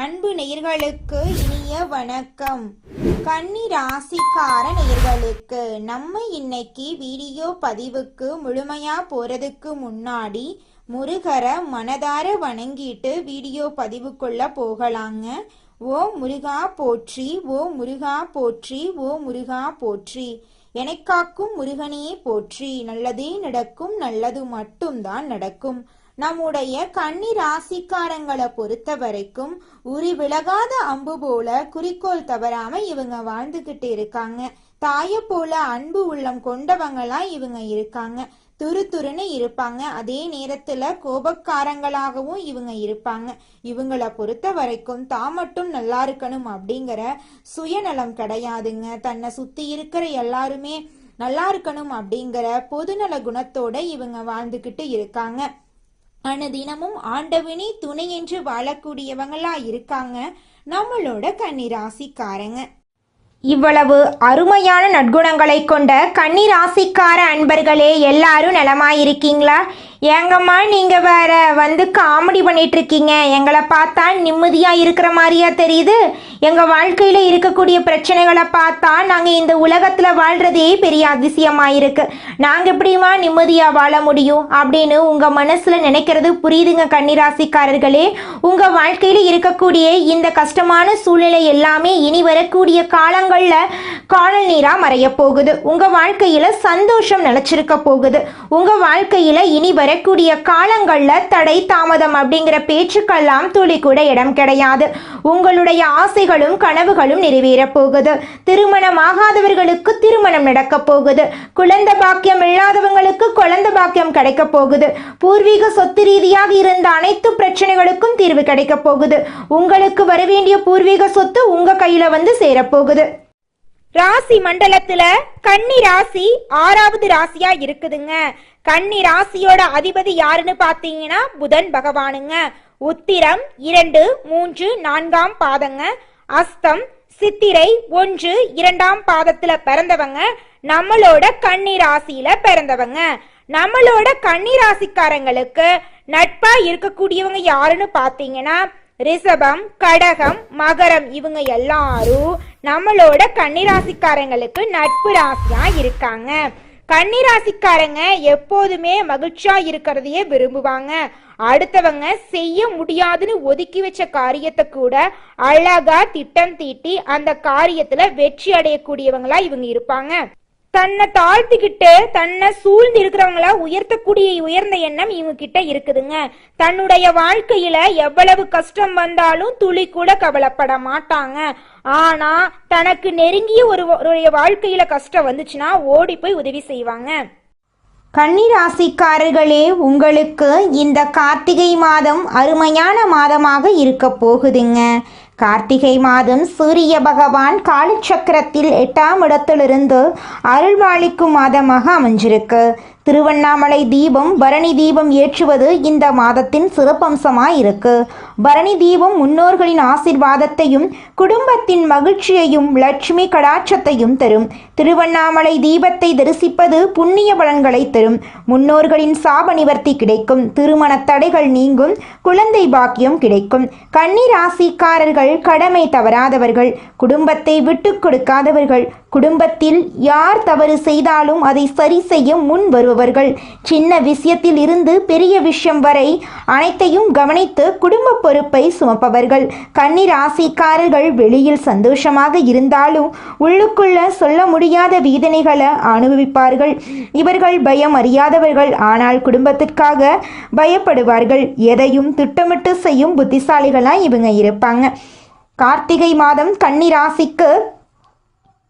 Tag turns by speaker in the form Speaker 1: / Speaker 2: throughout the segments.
Speaker 1: அன்பு நேயர்களுக்கு இனிய வணக்கம். கன்னி ராசிக்கார நேயர்களுக்கு நம்ம இன்னைக்கு வீடியோ பதிவுக்கு முழுமையா போறதுக்கு முன்னாடி முருகரை மனதார வணங்கிட்டு வீடியோ பதிவுக்குள்ள போகலாங்க. ஓ முருகா போற்றி, ஓ முருகா போற்றி, ஓ முருகா போற்றி. எனக்காக்கும் முருகனே போற்றி. நல்லதே நடக்கும், நல்லது மட்டும்தான் நடக்கும். நம்முடைய கன்னி ராசிக்காரங்களை பொறுத்த வரைக்கும் உரி விலகாத அம்பு போல குறிக்கோள் தவறாம இவங்க வாழ்ந்துகிட்டு இருக்காங்க. தாய போல அன்பு உள்ளம் கொண்டவங்களா இவங்க இருக்காங்க. துருன்னு இருப்பாங்க. அதே நேரத்துல கோபக்காரங்களாகவும் இவங்க இருப்பாங்க. இவங்களை பொறுத்த வரைக்கும் தான் மட்டும் நல்லா இருக்கணும் அப்படிங்கிற சுயநலம் கிடையாதுங்க. தன்னை சுத்தி இருக்கிற எல்லாருமே நல்லா இருக்கணும் அப்படிங்கிற பொதுநல குணத்தோட இவங்க வாழ்ந்துகிட்டு இருக்காங்க. அனுதினமும் ஆண்டவனே துணை என்று வாழக்கூடியவங்களா இருக்காங்க நம்மளோட கன்னி ராசிக்காரங்க.
Speaker 2: இவ்வளவு அருமையான நற்குணங்களை கொண்ட கன்னி ராசிக்கார அன்பர்களே, எல்லாரும் நலமாயிருக்கீங்களா? ஏங்கம்மா நீங்க வேற வந்து காமெடி பண்ணிட்டு இருக்கீங்க, எங்களை பார்த்தா நிம்மதியா இருக்கிற மாதிரியா தெரியுது? எங்க வாழ்க்கையில இருக்கக்கூடிய பிரச்சனைகளை பார்த்தா நாங்க இந்த உலகத்துல வாழ்றதே பெரிய அதிசயமாயிருக்கு. நாங்க எப்படிமா நிம்மதியா வாழ முடியும் அப்படின்னு உங்க மனசுல நினைக்கிறது புரியுதுங்க கன்னிராசிக்காரர்களே. உங்க வாழ்க்கையில இருக்கக்கூடிய இந்த கஷ்டமான சூழ்நிலை எல்லாமே இனி வரக்கூடிய காலங்கள்ல காணல் நீரா மறைய போகுது. உங்க வாழ்க்கையில சந்தோஷம் நிலைச்சிருக்க போகுது. உங்க வாழ்க்கையில இனி வரக்கூடிய காலங்கள்ல தடை தாமதம் அப்படிங்கிற பேச்சுக்கெல்லாம் துளி கூட இடம் கிடையாது. உங்களுடைய ஆசைகளும் கனவுகளும் நிறைவேற போகுது. திருமணமாகாதவர்களுக்கு திருமணம் நடக்க போகுது. குழந்தை பாக்கியம் இல்லாதவங்களுக்கு குழந்தை பாக்கியம் கிடைக்க போகுது. பூர்வீக சொத்து ரீதியாக இருந்த அனைத்து பிரச்சனைகளுக்கும் தீர்வு கிடைக்க போகுது. உங்களுக்கு வர வேண்டிய பூர்வீக சொத்து உங்க கையில வந்து சேரப்போகுது.
Speaker 1: ராசி மண்டலத்துல கன்னி ராசி 6வது ராசியா இருக்குதுங்க. கன்னி ராசியோட அதிபதி யாருன்னு பாத்தீங்கன்னா புதன் பகவானுங்க. உத்திரம் 2, 3, 4ஆம் பாதங்க. அஸ்தம், சித்திரை 1, 2ஆம் பாதத்துல பிறந்தவங்க நம்மளோட கன்னி ராசியில பிறந்தவங்க. நம்மளோட கன்னி ராசிக்காரங்களுக்கு நட்பா இருக்கக்கூடியவங்க யாருன்னு பாத்தீங்கன்னா ரிஷபம், கடகம், மகரம். இவங்க எல்லாரும் நம்மளோட கன்னிராசிக்காரங்களுக்கு நட்பு ராசியா இருக்காங்க. கன்னிராசிக்காரங்க எப்போதுமே மகிழ்ச்சியா இருக்கிறதையே விரும்புவாங்க. அடுத்தவங்க செய்ய முடியாதுன்னு ஒதுக்கி வச்ச காரியத்தை கூட அழகா திட்டம் தீட்டி அந்த காரியத்துல வெற்றி அடையக்கூடியவங்களா இவங்க இருப்பாங்க. தன்னை தாழ்த்திக்கிட்டு தன்னை சூழ்ந்து இருக்கிறவங்கள உயர்த்தக்கூடிய உயர்ந்த எண்ணம் இவங்க கிட்ட இருக்குதுங்க. தன்னுடைய வாழ்க்கையில எவ்வளவு கஷ்டம் வந்தாலும் துளி கூட கவலைப்பட மாட்டாங்க. ஆனா தனக்கு நெருங்கிய ஒரு வாழ்க்கையில கஷ்டம் வந்துச்சுன்னா ஓடி போய் உதவி செய்வாங்க.
Speaker 2: கன்னி ராசிக்காரர்களே, உங்களுக்கு இந்த கார்த்திகை மாதம் அருமையான மாதமாக இருக்க போகுதுங்க. கார்த்திகை மாதம் சூரிய பகவான் காலச்சக்கரத்தில் 8ஆம் இடத்திலிருந்து அருள்வாளிக்கும் மாதமாக அமைஞ்சிருக்கு. திருவண்ணாமலை தீபம், பரணி தீபம் ஏற்றுவது இந்த மாதத்தின் சிறப்பம்சமாக இருக்கு. பரணி தீபம் முன்னோர்களின் ஆசீர்வாதத்தையும் குடும்பத்தின் மகிழ்ச்சியையும் லட்சுமி கடாட்சத்தையும் தரும். திருவண்ணாமலை தீபத்தை தரிசிப்பது புண்ணிய பலன்களை தரும். முன்னோர்களின் சாப நிவர்த்தி கிடைக்கும். திருமண தடைகள் நீங்கும். குழந்தை பாக்கியம் கிடைக்கும். கன்னி ராசிக்காரர்கள் கடமை தவறாதவர்கள், குடும்பத்தை விட்டு கொடுக்காதவர்கள், குடும்பத்தில் யார் தவறு செய்தாலும் அதை சரி செய்ய முன் வருபவர்கள், சின்ன விஷயத்தில் இருந்து பெரிய விஷயம் வரை அனைத்தையும் கவனித்து குடும்ப பொறுப்பை சுமப்பவர்கள். கன்னி ராசிக்காரர்கள் வெளியில் சந்தோஷமாக இருந்தாலும் உள்ளுக்குள்ள சொல்ல முடியாத வேதனைகளை அனுபவிப்பார்கள். இவர்கள் பயம் அறியாதவர்கள், ஆனால் குடும்பத்திற்காக பயப்படுவார்கள். எதையும் திட்டமிட்டு செய்யும் புத்திசாலிகளாக இவங்க இருப்பாங்க. கார்த்திகை மாதம் கன்னி ராசிக்கு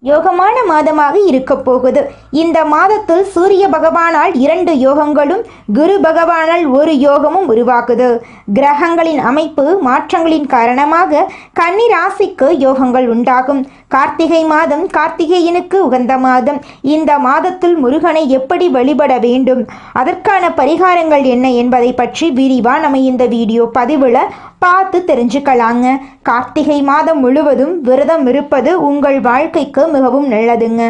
Speaker 2: யோகமான மாதமாக இருக்க போகுது. இந்த மாதத்தில் சூரிய பகவானால் 2 யோகங்களும் குரு பகவானால் 1 யோகமும் உருவாகுது. கிரகங்களின் அமைப்பு மாற்றங்களின் காரணமாக கன்னி ராசிக்கு யோகங்கள் உண்டாகும். கார்த்திகை மாதம் கார்த்திகேயனுக்கு உகந்த மாதம். இந்த மாதத்தில் முருகனை எப்படி வழிபட வேண்டும், அதற்கான பரிகாரங்கள் என்ன என்பதை பற்றி விரிவா நம்ம இந்த வீடியோ பதிவுல பார்த்து தெரிஞ்சுக்கலாங்க. கார்த்திகை மாதம் முழுவதும் விரதம் இருப்பது உங்கள் வாழ்க்கைக்கு மிகவும் நல்லதுங்க.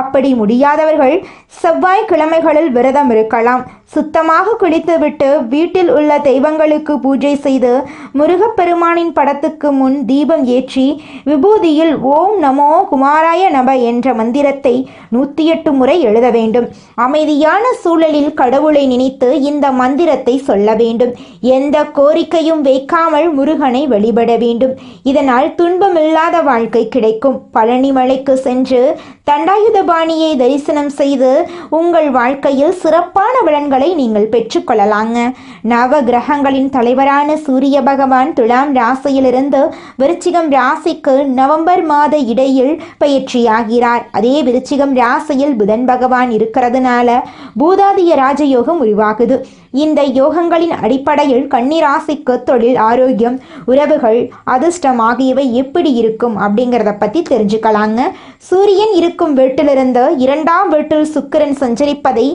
Speaker 2: அப்படி முடியாதவர்கள் செவ்வாய்க்கிழமைகளில் விரதம் இருக்கலாம். சுத்தமாக குளித்துவிட்டு வீட்டில் உள்ள தெய்வங்களுக்கு பூஜை செய்து முருகப்பெருமானின் படத்துக்கு முன் தீபம் ஏற்றி விபூதியில் ஓம் நமோ குமாராய நம என்ற மந்திரத்தை 108 முறை எழுத வேண்டும். அமைதியான சூழலில் கடவுளை நினைத்து இந்த மந்திரத்தை சொல்ல வேண்டும். எந்த கோரிக்கையும் வைக்காமல் முருகனை வழிபட வேண்டும். இதனால் துன்பமில்லாத வாழ்க்கை கிடைக்கும். பழனிமலைக்கு சென்று தண்டாயுதபாணியை தரிசனம் செய்து உங்கள் வாழ்க்கையில் சிறப்பான பலன்களை நீங்கள் பெற்றுக்கொள்ளலாங்க. நவ கிரகங்களின் தலைவரான சூரிய பகவான் துலாம் ராசியிலிருந்து விருச்சிகம் ராசிக்கு நவம்பர் மாத இடையில் பயிற்சியாகிறார். அதே விருச்சிகம் ராசியில் புதன் பகவான் இருக்கிறதுனால பூதாதிய ராஜயோகம் உருவாகுது. இந்த யோகங்களின் அடிப்படையில் கன்னி ராசிக்கு தொழில், ஆரோக்கியம், உறவுகள், அதிர்ஷ்டம் ஆகியவை எப்படி இருக்கும் அப்படிங்கிறத பற்றி தெரிஞ்சுக்கலாங்க. சூரியன் இருக்கும் வீட்டிலிருந்து 2ஆம் வீட்டில் சுக்கிரன் சஞ்சரிப்பதை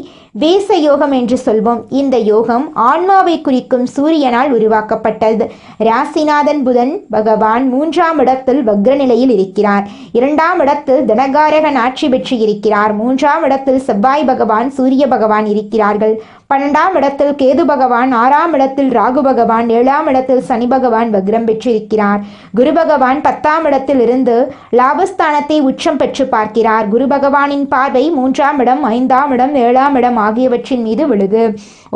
Speaker 2: வேச யோகம் என்று சொல்வோம். இந்த யோகம் ஆன்மாவை குறிக்கும் சூரியனால் உருவாக்கப்பட்டது. ராசிநாதன் புதன் பகவான் 3ஆம் இடத்தில் வக்ர நிலையில் இருக்கிறார். 2ஆம் இடத்தில் தனகாரகன் ஆட்சி பெற்று இருக்கிறார். 3ஆம் இடத்தில் செவ்வாய் பகவான், சூரிய பகவான் இருக்கிறார்கள். 12ஆம் இடத்தில் கேது பகவான், 6ஆம் இடத்தில் ராகு பகவான், 7ஆம் இடத்தில் சனி பகவான் வக்ரம் பெற்றிருக்கிறார். குரு பகவான் 10ஆம் இடத்தில் இருந்து லாபஸ்தானத்தை உச்சம் பெற்று பார்க்கிறார். குரு பகவானின் பார்வை 3ஆம் இடம், 5ஆம் இடம், 7ஆம் இடம் ஆகியவற்றின் மீது விழுது.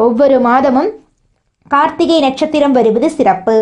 Speaker 2: ஒவ்வொரு மாதமும் கார்த்திகை நட்சத்திரம் வருவது சிறப்பு.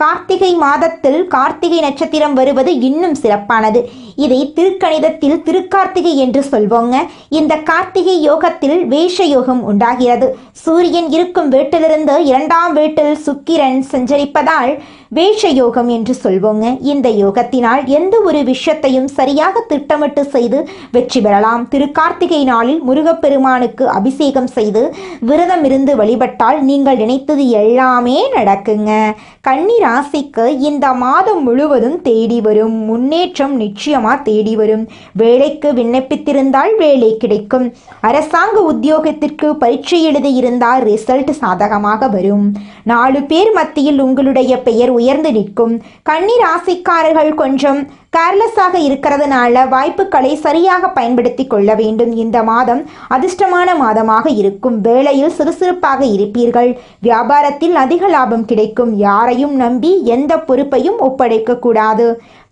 Speaker 2: கார்த்திகை மாதத்தில் கார்த்திகை நட்சத்திரம் வருவது இன்னும் சிறப்பானது. இதை திருக்கணிதத்தில் திருக்கார்த்திகை என்று சொல்வோங்க. இந்த கார்த்திகை யோகத்தில் வேஷ யோகம் உண்டாகிறது. சூரியன் இருக்கும் வீட்டிலிருந்து 2ஆம் வீட்டில் சுக்கிரன் சஞ்சரிப்பதால் வேஷ யோகம் என்று சொல்வோங்க. இந்த யோகத்தினால் எந்த ஒரு விஷயத்தையும் சரியாக திட்டமிட்டு செய்து வெற்றி பெறலாம். திருக்கார்த்திகை நாளில் முருகப்பெருமானுக்கு அபிஷேகம் செய்து விரதம் இருந்து வழிபட்டால் நீங்கள் நினைத்தது எல்லாமே நடக்குங்க. கன்னி ராசிக்கு இந்த மாதம் முழுவதும் தேடி வரும் முன்னேற்றம் நிச்சயமா தேடி வரும். வேலைக்கு விண்ணப்பித்திருந்தால் வேலை கிடைக்கும். அரசாங்க உத்தியோகத்திற்கு பரீட்சை எழுதி இருந்தால் ரிசல்ட் சாதகமாக வரும். 4 பேர் மத்தியில் உங்களுடைய பெயர் உயர்ந்து நிற்கும். கன்னி ராசிக்காரர்கள் கொஞ்சம் கேர்லெஸ்ஸாக இருக்கிறதுனால வாய்ப்புகளை சரியாக பயன்படுத்தி கொள்ள வேண்டும். இந்த மாதம் அதிர்ஷ்டமான மாதமாக இருக்கும். வேலையில் சுறுசுறுப்பாக இருப்பீர்கள். வியாபாரத்தில் அதிக லாபம் கிடைக்கும். யாரையும் நம்பி எந்த பொறுப்பையும் ஒப்படைக்க கூடாது.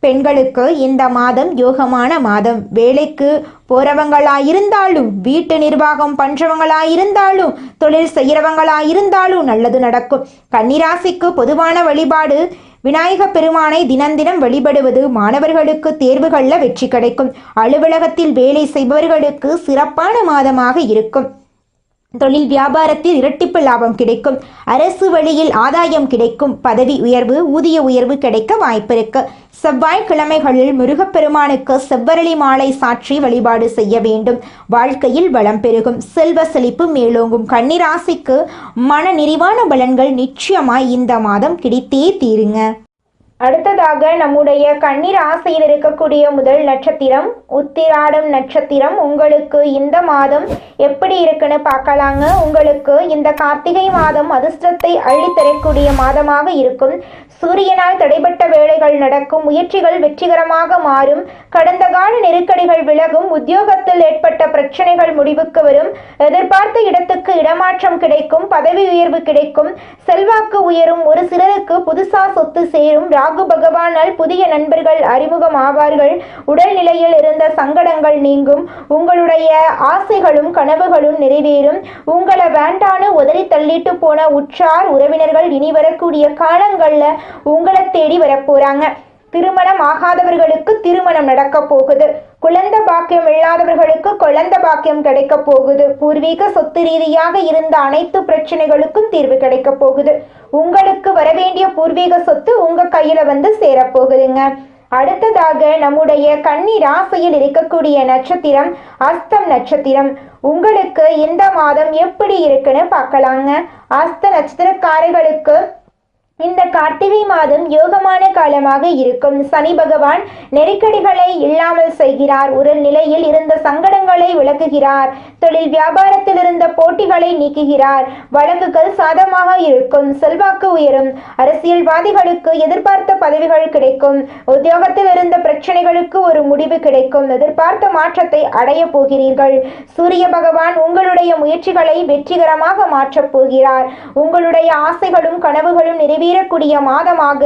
Speaker 2: பெண்களுக்கு இந்த மாதம் யோகமான மாதம். வேலைக்கு போறவங்களாயிருந்தாலும், வீட்டு நிர்வாகம் பண்றவங்களாயிருந்தாலும், தொழில் செய்யறவங்களாயிருந்தாலும் நல்லது நடக்கும். கன்னிராசிக்கு பொதுவான வழிபாடு விநாயக பெருமானை தினம் வழிபடுவது. மாணவர்களுக்கு தேர்வுகளில் வெற்றி கிடைக்கும். அலுவலகத்தில் வேலை செய்பவர்களுக்கு சிறப்பான மாதமாக இருக்கும். தொழில் வியாபாரத்தில் இரட்டிப்பு லாபம் கிடைக்கும். அரசு வழியில் ஆதாயம் கிடைக்கும். பதவி உயர்வு, ஊதிய உயர்வு கிடைக்க வாய்ப்பிருக்கு. செவ்வாய்க்கிழமைகளில் முருகப்பெருமானுக்கு செவ்வரளி மாலை சாற்றி வழிபாடு செய்ய வேண்டும். வாழ்க்கையில் வளம் பெருகும். செல்வ செழிப்பு மேலோங்கும். கன்னிராசிக்கு மன நிறைவான பலன்கள் நிச்சயமாய் இந்த மாதம் கிடைத்தே தீருங்க. அடுத்ததாக நம்முடைய கன்னி ராசியில் இருக்கக்கூடிய முதல் நட்சத்திரம் உத்திராடம் நட்சத்திரம். உங்களுக்கு இந்த மாதம் எப்படி இருக்குன்னு பார்க்கலாங்க. உங்களுக்கு இந்த கார்த்திகை மாதம் அதிர்ஷ்டத்தை அள்ளித்தரக்கூடிய மாதமாக இருக்கும். சூரியனால் தடைப்பட்ட வேலைகள் நடக்கும். முயற்சிகள் வெற்றிகரமாக மாறும். கடந்த கால நெருக்கடிகள் விலகும். உத்தியோகத்தில் ஏற்பட்ட பிரச்சனைகள் முடிவுக்கு வரும். எதிர்பார்த்த இடத்துக்கு இடமாற்றம் கிடைக்கும். பதவி உயர்வு கிடைக்கும். செல்வாக்கு உயரும். ஒரு சிலருக்கு புதுசா சொத்து சேரும். ராகு பகவானால் புதிய நண்பர்கள் அறிமுகம் ஆவார்கள். உடல்நிலையில் இருந்த சங்கடங்கள் நீங்கும். உங்களுடைய ஆசைகளும் கனவுகளும் நிறைவேறும். உங்களை வேண்டான்னு உதறி தள்ளிட்டு போன உற்றார் உறவினர்கள் இனி வரக்கூடிய காலங்கள்ல உங்களை தேடி வரப்போறாங்க. திருமணம் ஆகாதவர்களுக்கு திருமணம் நடக்க போகுது. குழந்தை பாக்கியம் இல்லாதவர்களுக்கு குழந்தை பாக்கியம் கிடைக்க போகுது. பூர்வீக சொத்து ரீதியாக இருந்த அனைத்து பிரச்சனைகளுக்கும் தீர்வு கிடைக்க போகுது. உங்களுக்கு வரவேண்டிய பூர்வீக சொத்து உங்க கையில வந்து சேரப்போகுதுங்க. அடுத்ததாக நம்முடைய கன்னி ராசியில் இருக்கக்கூடிய நட்சத்திரம் அஸ்தம் நட்சத்திரம். உங்களுக்கு இந்த மாதம் எப்படி இருக்குன்னு பார்க்கலாங்க. அஸ்த நட்சத்திரக்காரர்களுக்கு
Speaker 1: இந்த கார்த்திகை மாதம் யோகமான காலமாக இருக்கும். சனி பகவான் நெருக்கடிகளை இல்லாமல் செய்கிறார். உடல் நிலையில் இருந்த சங்கடங்களை விளக்குகிறார். தொழில் வியாபாரத்தில் இருந்த போட்டிகளை நீக்குகிறார். வழக்குகள் சாதமாக இருக்கும். செல்வாக்கு உயரும். அரசியல்வாதிகளுக்கு எதிர்பார்த்த பதவிகள் கிடைக்கும். உத்தியோகத்தில் இருந்த பிரச்சனைகளுக்கு ஒரு முடிவு கிடைக்கும். எதிர்பார்த்த மாற்றத்தை அடைய போகிறீர்கள். சூரிய பகவான் உங்களுடைய முயற்சிகளை வெற்றிகரமாக மாற்றப் போகிறார். உங்களுடைய ஆசைகளும் கனவுகளும் நிறைவேறக்கூடிய மாதமாக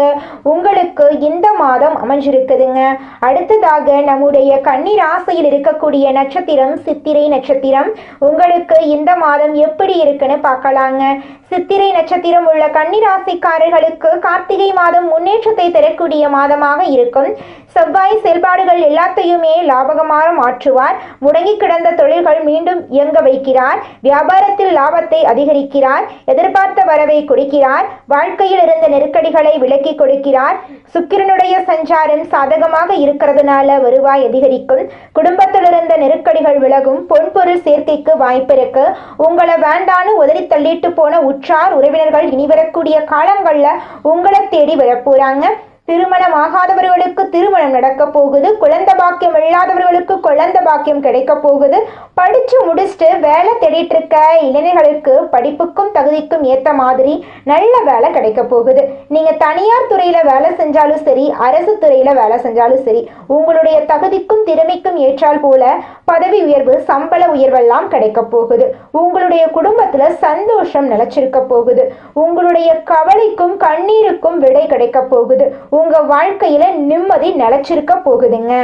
Speaker 1: உங்களுக்கு இந்த மாதம் அமைஞ்சிருக்குதுங்க. அடுத்ததாக நம்முடைய கன்னி ராசியில் இருக்கக்கூடிய நட்சத்திரம் சித்திரை நட்சத்திரம். உங்களுக்கு இந்த மாதம் எப்படி இருக்குன்னு பார்க்கலாங்க. சித்திரை நட்சத்திரம் உள்ள கன்னி ராசிக்காரர்களுக்கு கார்த்திகை மாதம் முன்னேற்றத்தை தரக்கூடிய மாதமாக இருக்கும். செவ்வாய் செயல்பாடுகள் எல்லாத்தையுமே லாபகமாக மாற்றுவார். முடங்கி கிடந்த தொழில்கள் மீண்டும் இயங்க வைக்கிறார். வியாபாரத்தில் லாபத்தை அதிகரிக்கிறார். எதிர்பார்த்த வரவை கொடுக்கிறார். வாழ்க்கையில் இருந்த நெருக்கடிகளை விலக்கி கொடுக்கிறார். சுக்கிரனுடைய சஞ்சாரம் சாதகமாக இருக்கிறதுனால வருவாய் அதிகரிக்கும். குடும்பத்தில் இருந்த நெருக்கடிகள் விலகும். பொன்பொருள் சேர்க்கைக்கு வாய்ப்பு இருக்கு. உங்களை வேண்டான்னு உதறி தள்ளிட்டு போன உற்றார் உறவினர்கள் இனி வரக்கூடிய காலங்கள்ல உங்களை தேடி வரப்போறாங்க. திருமணம் ஆகாதவர்களுக்கு திருமணம் நடக்க போகுது. குழந்தை பாக்கியம் இல்லாதவர்களுக்கு குழந்தை பாக்கியம் கிடைக்க போகுது. படிச்சு முடிச்சுட்டு வேலை தேடிட்டு இருக்க இளைஞர்களுக்கு படிப்புக்கும் தகுதிக்கும் ஏற்ற மாதிரி நல்ல வேலை கிடைக்க போகுது. நீங்க தனியார் துறையில வேலை செஞ்சாலும் சரி, அரசு துறையில வேலை செஞ்சாலும் சரி, உங்களுடைய தகுதிக்கும் திறமைக்கும் ஏற்றால் போல பதவி உயர்வு, சம்பள உயர்வெல்லாம் கிடைக்க போகுது. உங்களுடைய குடும்பத்துல சந்தோஷம் நிலைச்சிருக்க போகுது. உங்களுடைய கவலைக்கும் கண்ணீருக்கும் விடை கிடைக்க போகுது. உங்க வாழ்க்கையில நிம்மதி நிலைச்சிருக்க போகுதுங்க.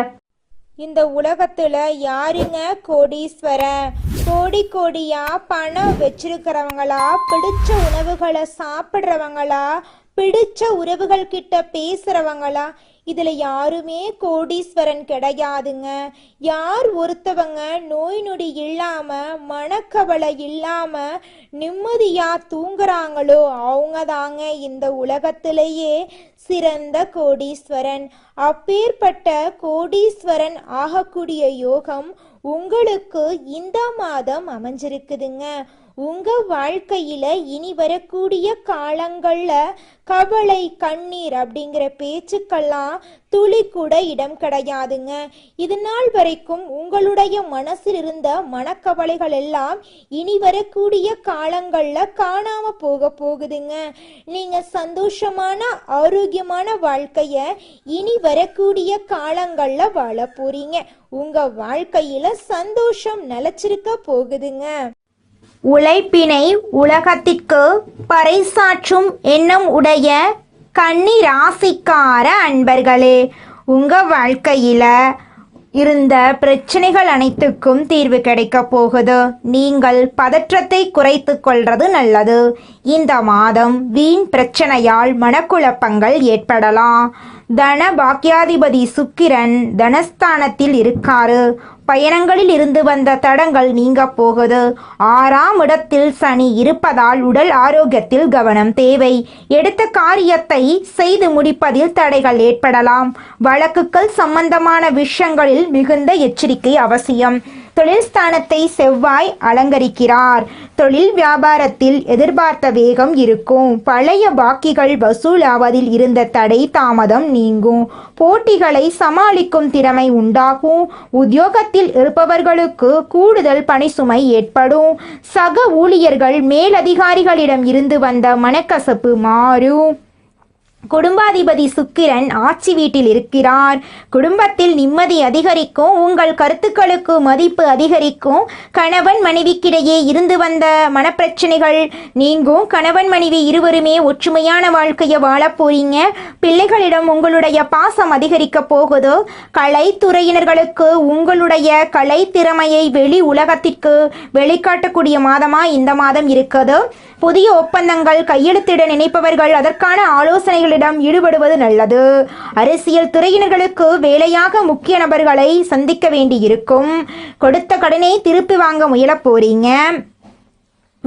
Speaker 2: இந்த உலகத்துல யாருங்க கோடீஸ்வரன்? கோடி கோடியா பணம் வச்சிருக்கிறவங்களா, பிடிச்ச உணவுகளை சாப்பிட்றவங்களா, பிடிச்ச உறவுகள் கிட்ட பேசுறவங்களா? இதுல யாருமே கோடீஸ்வரன் கிடையாதுங்க. யார் ஒருத்தவங்க நோய் நொடி இல்லாம, மனக்கவலை இல்லாம நிம்மதியா தூங்குறாங்களோ அவங்க தாங்க இந்த உலகத்திலேயே சிறந்த கோடீஸ்வரன். அப்பேற்பட்ட கோடீஸ்வரன் ஆகக்கூடிய யோகம் உங்களுக்கு இந்த மாதம் அமைஞ்சிருக்குதுங்க. உங்க வாழ்க்கையில இனி வரக்கூடிய காலங்கள்ல கவலை, கண்ணீர் அப்படிங்கிற பேச்சுக்கெல்லாம் துளி கூட இடம் கிடையாதுங்க. இது நாள் வரைக்கும் உங்களுடைய மனசில் இருந்த மனக்கவலைகள் எல்லாம் இனி வரக்கூடிய காலங்கள்ல காணாம போக போகுதுங்க. நீங்க சந்தோஷமான ஆரோக்கியமான வாழ்க்கைய இனி வரக்கூடிய காலங்கள்ல வாழ போறீங்க. உங்க வாழ்க்கையில சந்தோஷம் நிலைச்சிருக்க போகுதுங்க.
Speaker 1: உழைப்பினை உலகத்திற்கு பறைசாற்றும் எண்ணம் உடைய கன்னி ராசிக்கார அன்பர்களே, உங்க வாழ்க்கையில இருந்த பிரச்சனைகள் அனைத்துக்கும் தீர்வு கிடைக்க போகுது. நீங்கள் பதற்றத்தை குறைத்து கொள்றது நல்லது. இந்த மாதம் வீண் பிரச்சனையால் மனக்குழப்பங்கள் ஏற்படலாம். தன பாக்கியாதிபதி சுக்கிரன் தனஸ்தானத்தில் இருக்காரு. பயணங்களில் இருந்து வந்த தடங்கள் நீங்க போகுது. 6ஆம் இடத்தில் சனி இருப்பதால் உடல் ஆரோக்கியத்தில் கவனம் தேவை. எடுத்த காரியத்தை செய்து முடிப்பதில் தடைகள் ஏற்படலாம். வழக்குகள் சம்பந்தமான விஷயங்களில் மிகுந்த எச்சரிக்கை அவசியம். தொழில் ஸ்தானத்தை செவ்வாய் அலங்கரிக்கிறார். தொழில் வியாபாரத்தில் எதிர்பார்த்த வேகம் இருக்கும். பழைய பாக்கிகள் வசூலாவதில் இருந்த தடை தாமதம் நீங்கும். போட்டிகளை சமாளிக்கும் திறமை உண்டாகும். உத்தியோகத்தில் இருப்பவர்களுக்கு கூடுதல் பணிசுமை ஏற்படும். சக ஊழியர்கள் மேலதிகாரிகளிடம் இருந்து வந்த மனக்கசப்பு மாறும். குடும்பாதிபதி சுக்கிரன் ஆட்சி வீட்டில் இருக்கிறார். குடும்பத்தில் நிம்மதி அதிகரிக்கும். உங்கள் கருத்துக்களுக்கு மதிப்பு அதிகரிக்கும். கணவன் மனைவிக்கிடையே இருந்து வந்த மனப்பிரச்சனைகள் நீங்கும். கணவன் மனைவி இருவருமே ஒற்றுமையான வாழ்க்கையை வாழ போறீங்க. பிள்ளைகளிடம் உங்களுடைய பாசம் அதிகரிக்க போகுது. கலைத்துறையினர்களுக்கு உங்களுடைய கலை திறமையை வெளி உலகத்திற்கு வெளிக்காட்டக்கூடிய மாதமா இந்த மாதம் இருக்குது. புதிய ஒப்பந்தங்கள் கையெழுத்திட நினைப்பவர்கள் அதற்கான ஆலோசனைகளிடம் ஈடுபடுவது நல்லது. அரசியல் துறையினர்களுக்கு வேலையாக முக்கிய நபர்களை சந்திக்க வேண்டியிருக்கும். கொடுத்த கடனை திருப்பி வாங்க முயல போறீங்க.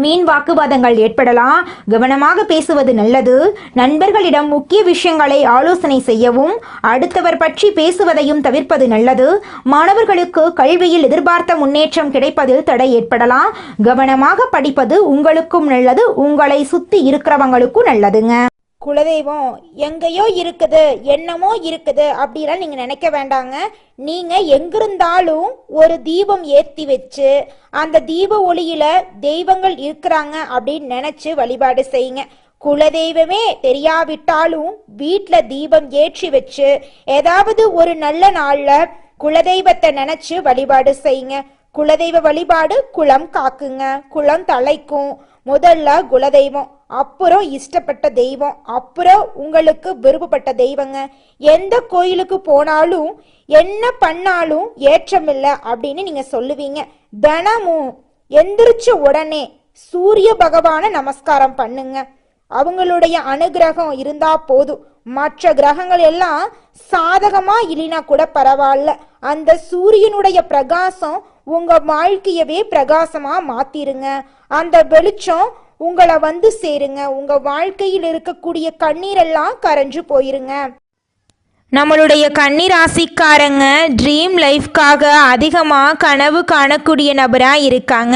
Speaker 1: மீன் வாக்குவாதங்கள் ஏற்படலாம். கவனமாக பேசுவது நல்லது. நண்பர்களிடம் முக்கிய விஷயங்களை ஆலோசனை செய்யவும் அடுத்தவர் பற்றி பேசுவதையும் தவிர்ப்பது நல்லது. மாணவர்களுக்கு கல்வியில் எதிர்பார்த்த முன்னேற்றம் கிடைப்பதில் தடை ஏற்படலாம். கவனமாக படிப்பது உங்களுக்கும் நல்லது, உங்களை சுத்தி இருக்கிறவங்களுக்கும் நல்லதுங்க. குலதெய்வம் எங்கேயோ இருக்குது, என்னமோ இருக்குது அப்படிலாம் நீங்க நினைக்க வேண்டாங்க. நீங்க எங்கிருந்தாலும் ஒரு தீபம் ஏத்தி வச்சு அந்த தீப ஒளியில தெய்வங்கள் இருக்கிறாங்க அப்படின்னு நினைச்சு வழிபாடு செய்யுங்க. குலதெய்வமே தெரியாவிட்டாலும் வீட்டுல தீபம் ஏற்றி வச்சு ஏதாவது ஒரு நல்ல நாள்ல குலதெய்வத்தை நினைச்சு வழிபாடு செய்யுங்க. குலதெய்வ வழிபாடு குலம் காக்குங்க, குலம் தலைக்கும். முதல்ல குலதெய்வம், அப்புறம் இஷ்டப்பட்ட தெய்வம், அப்புறம் உங்களுக்கு விருப்பப்பட்ட தெய்வங்க. எந்த கோயிலுக்கு போனாலும் என்ன பண்ணாலும் ஏற்றமில்லை அப்படின்னு நீங்க சொல்லுவீங்க. தினமும் எந்திரிச்ச உடனே சூரிய பகவான நமஸ்காரம் பண்ணுங்க. அவங்களுடைய அனுகிரகம் இருந்தா போதும். மற்ற கிரகங்கள் எல்லாம் சாதகமா இல்லைனா கூட பரவாயில்ல, அந்த சூரியனுடைய பிரகாசம் உங்க வாழ்க்கையவே பிரகாசமா மாத்திருங்க. அந்த வெளிச்சம் உங்களை வந்து சேருங்க. உங்க வாழ்க்கையில் இருக்கக்கூடிய கண்ணீரெல்லாம் கரைஞ்சு போயிருங்க.
Speaker 2: நம்மளுடைய கன்னி ராசிக்காரங்க ட்ரீம் லைஃப்காக அதிகமாக கனவு காணக்கூடிய நபராக இருக்காங்க.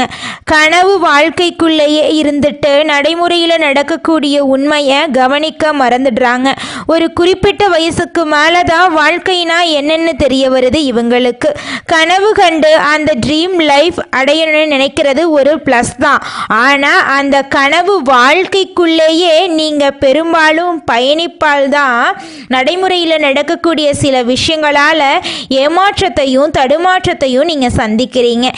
Speaker 2: கனவு வாழ்க்கைக்குள்ளேயே இருந்துட்டு நடைமுறையில் நடக்கக்கூடிய உண்மையை கவனிக்க மறந்துடுறாங்க. ஒரு குறிப்பிட்ட வயசுக்கு மேலே தான் வாழ்க்கைனா என்னென்னு தெரிய வருது இவங்களுக்கு. கனவு கண்டு அந்த ட்ரீம் லைஃப் அடையணும்னு நினைக்கிறது ஒரு ப்ளஸ் தான். ஆனால் அந்த கனவு வாழ்க்கைக்குள்ளேயே நீங்கள் பெரும்பாலும் பயணிப்பால் தான் நடைமுறையில் நடக்கக்கூடிய சில விஷயங்களால் ஏமாற்றத்தையும் தடுமாற்றத்தையும் நீங்கள் சந்திக்கிறீங்க.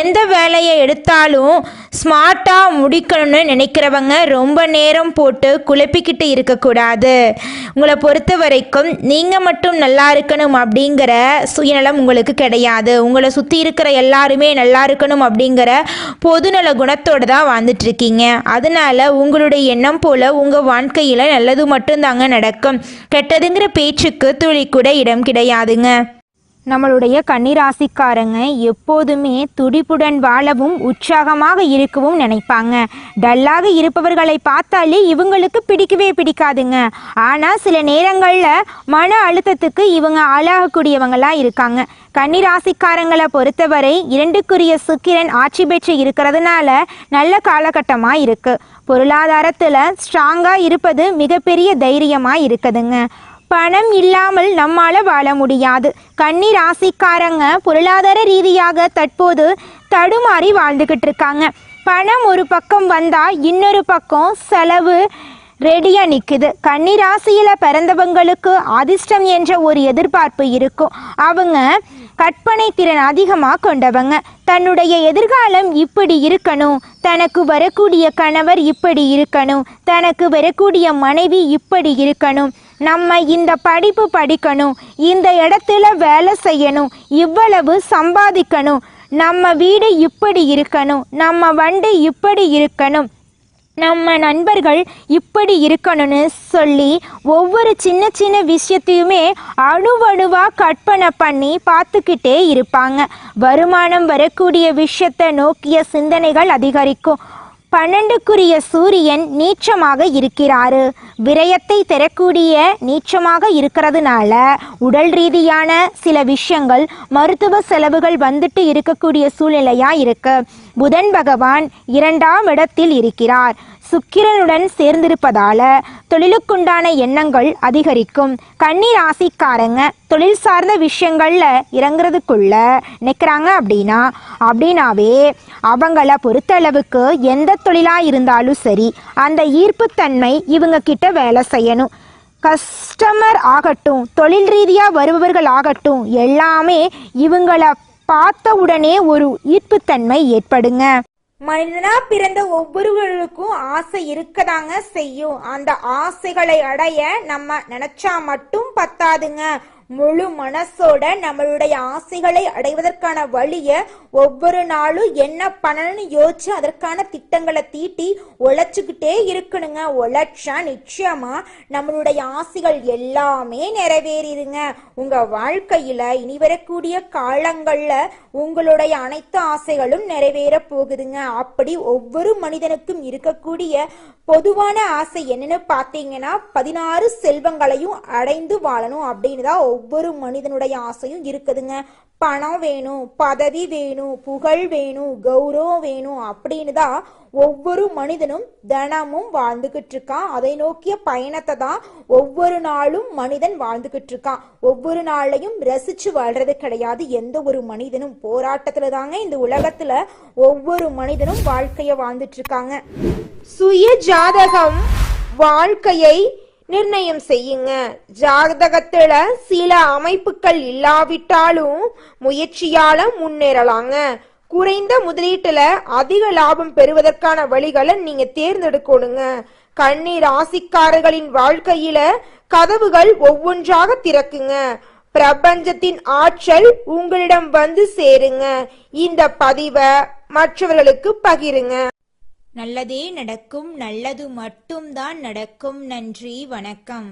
Speaker 2: எந்த வேலையை எடுத்தாலும் ஸ்மார்ட்டாக முடிக்கணும்னு நினைக்கிறவங்க ரொம்ப நேரம் போட்டு குழப்பிக்கிட்டு இருக்கக்கூடாது. உங்களை பொறுத்த வரைக்கும் நீங்கள் மட்டும் நல்லா இருக்கணும் அப்படிங்கிற சுயநலம் உங்களுக்கு கிடையாது. உங்களை சுற்றி இருக்கிற எல்லாருமே நல்லா இருக்கணும் அப்படிங்கிற பொதுநல குணத்தோடு தான் வாழ்ந்துட்டு இருக்கீங்க. அதனால உங்களுடைய எண்ணம் போல் உங்கள் வாழ்க்கையில் நல்லது மட்டும்தாங்க நடக்கும். கெட்டதுங்கிற பேச்சுக்கு துளி கூட இடம் கிடையாதுங்க. நம்மளுடைய கன்னிராசிக்காரங்க எப்போதுமே துடிப்புடன் வாழவும் உற்சாகமாக இருக்கவும் நினைப்பாங்க. டல்லாக இருப்பவர்களை பார்த்தாலே இவங்களுக்கு பிடிக்கவே பிடிக்காதுங்க. ஆனால் சில நேரங்களில் மன அழுத்தத்துக்கு இவங்க ஆளாகக்கூடியவங்களாக இருக்காங்க. கன்னிராசிக்காரங்களை பொறுத்தவரை 2க்குரிய சுக்கிரன் ஆட்சி பெற்று இருக்கிறதுனால நல்ல காலகட்டமாக இருக்குது. பொருளாதாரத்தில் ஸ்ட்ராங்காக இருப்பது மிகப்பெரிய தைரியமாக இருக்குதுங்க. பணம் இல்லாமல் நம்மால வாழ முடியாது. கன்னி ராசிக்காரங்க பொருளாதார ரீதியாக தற்போது தடுமாறி வாழ்ந்துக்கிட்டு இருக்காங்க. பணம் ஒரு பக்கம் வந்தா இன்னொரு பக்கம் செலவு ரெடியாக நிற்குது. கன்னி ராசியில் பிறந்தவங்களுக்கு அதிர்ஷ்டம் என்ற ஒரு எதிர்பார்ப்பு இருக்கும். அவங்க கற்பனை திறன் அதிகமாக கொண்டவங்க. தன்னுடைய எதிர்காலம் இப்படி இருக்கணும், தனக்கு வரக்கூடிய கணவர் இப்படி இருக்கணும், தனக்கு வரக்கூடிய மனைவி இப்படி இருக்கணும், நம்ம இந்த படிப்பு படிக்கணும், இந்த இடத்துல வேலை செய்யணும், இவ்வளவு சம்பாதிக்கணும், நம்ம வீடு இப்படி இருக்கணும், நம்ம வண்டி இப்படி இருக்கணும், நம்ம நண்பர்கள் இப்படி இருக்கணும்னு சொல்லி ஒவ்வொரு சின்ன சின்ன விஷயத்தையுமே அணுவணுவாக கற்பனை பண்ணி பார்த்துக்கிட்டே இருப்பாங்க. வருமானம் வரக்கூடிய விஷயத்தை நோக்கிய சிந்தனைகள் அதிகரிக்கும். 12க்குரிய சூரியன் நீச்சமாக இருக்கிறாரு. விரயத்தை தரக்கூடிய நீச்சமாக இருக்கிறதுனால உடல் ரீதியான சில விஷயங்கள் மருத்துவ செலவுகள் வந்துட்டு இருக்கக்கூடிய சூழ்நிலையாக இருக்கு. புதன் பகவான் 2ஆம் இடத்தில் இருக்கிறார். சுக்கிரனுடன் சேர்ந்திருப்பதால தொழிலுக்குண்டான எண்ணங்கள் அதிகரிக்கும். கன்னி ராசிக்காரங்க தொழில் சார்ந்த விஷயங்கள்ல இறங்குறதுக்குள்ள நிற்கிறாங்க அப்படின்னாவே அவங்கள பொறுத்தளவுக்கு எந்த தொழிலா இருந்தாலும் சரி அந்த ஈர்ப்புத்தன்மை இவங்க கிட்ட வேலை செய்யணும். கஸ்டமர் ஆகட்டும், தொழில் ரீதியாக வருபவர்கள் ஆகட்டும், எல்லாமே இவங்கள பார்த்த உடனே ஒரு ஈர்ப்புத்தன்மை ஏற்படுங்க.
Speaker 1: மனிதனா பிறந்த ஒவ்வொருவருக்கும் ஆசை இருக்கதாங்க செய்யும். அந்த ஆசைகளை அடைய நம்ம நினைச்சா மட்டும் பத்தாதுங்க. முழு மனசோட நம்மளுடைய ஆசைகளை அடைவதற்கான வழிய ஒவ்வொரு நாளும் என்ன பண்ணணும்னு யோசிச்சு அதற்கான திட்டங்களை தீட்டி உழைச்சுக்கிட்டே இருக்கணுங்க. உழைச்சா நிச்சயமா நம்மளுடைய ஆசைகள் எல்லாமே நிறைவேறிடுங்க. உங்க வாழ்க்கையில இனி வரக்கூடிய காலங்கள்ல உங்களுடைய அனைத்து ஆசைகளும் நிறைவேற போகுதுங்க. அப்படி ஒவ்வொரு மனிதனுக்கும் இருக்கக்கூடிய பொதுவான ஆசை என்னன்னு பார்த்தீங்கன்னா 16 செல்வங்களையும் அடைந்து வாழணும் அப்படின்னு தான் ஒவ்வொரு மனிதனுடைய ஆசையும் இருக்குதுங்க. பணம் வேணும், பதவி வேணும், புகழ் வேணும், கௌரவம் வேணும் அப்படின்னு தான் ஒவ்வொரு மனிதனும் தினமும் வாழ்ந்துகிட்டு இருக்கான். அதை நோக்கிய பயணத்தை தான் ஒவ்வொரு நாளும் மனிதன் வாழ்ந்துகிட்டு இருக்கான். ஒவ்வொரு நாளையும் ரசிச்சு வாழ்றது கிடையாது எந்த ஒரு மனிதனும். போராட்டத்துல தாங்க இந்த உலகத்துல ஒவ்வொரு மனிதனும் வாழ்க்கைய வாழ்ந்துட்டு இருக்காங்க. சுய ஜாதகம் வாழ்க்கையை நிர்ணயம் செய்யுங்க. ஜாதகத்துல சில அமைப்புகள் இல்லாவிட்டாலும் முயற்சியால முன்னேறலாங்க. குறைந்த முதலீட்டுல அதிக லாபம் பெறுவதற்கான வழிகளை நீங்க தேர்ந்தெடுக்கணுங்க. கன்னி ராசிக்காரர்களின் வாழ்க்கையில கதவுகள் ஒவ்வொன்றாக திறக்குங்க. பிரபஞ்சத்தின் ஆற்றல் உங்களிடம் வந்து சேருங்க. இந்த பதிவை மற்றவர்களுக்கு பகிருங்க.
Speaker 2: நல்லதே நடக்கும், நல்லது மட்டும்தான் நடக்கும். நன்றி, வணக்கம்.